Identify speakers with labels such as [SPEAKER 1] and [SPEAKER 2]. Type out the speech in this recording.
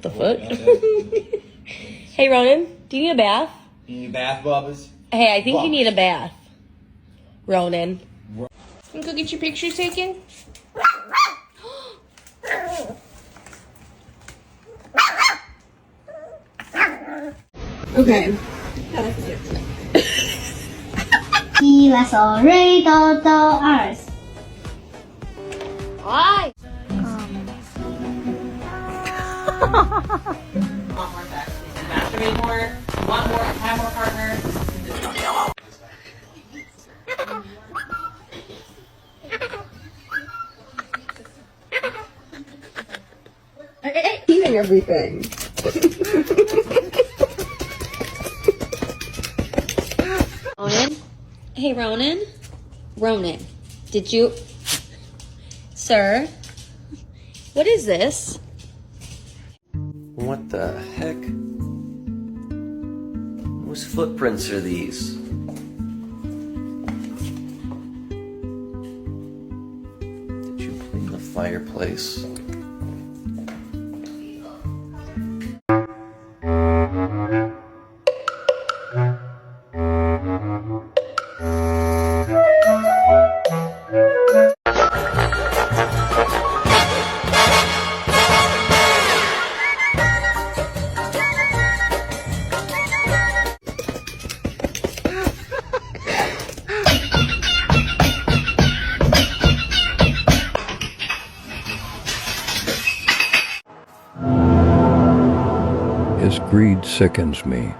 [SPEAKER 1] What the fuck? Hey, Ronan, do you need a bath?
[SPEAKER 2] You need a bath, Bubba's?
[SPEAKER 1] Hey, I think you need a bath. Ronan.
[SPEAKER 3] You can go get your pictures taken?
[SPEAKER 4] Okay.
[SPEAKER 5] He was already ours.
[SPEAKER 3] Why?
[SPEAKER 6] Want more sex. You can masturbate more. You want more. Have more partners.
[SPEAKER 4] Eating everything.
[SPEAKER 1] Ronan? Hey, Ronan? Ronan, did you... Sir? What is this?
[SPEAKER 7] What the heck? Whose footprints are these? Did you clean the fireplace?
[SPEAKER 8] His greed sickens me.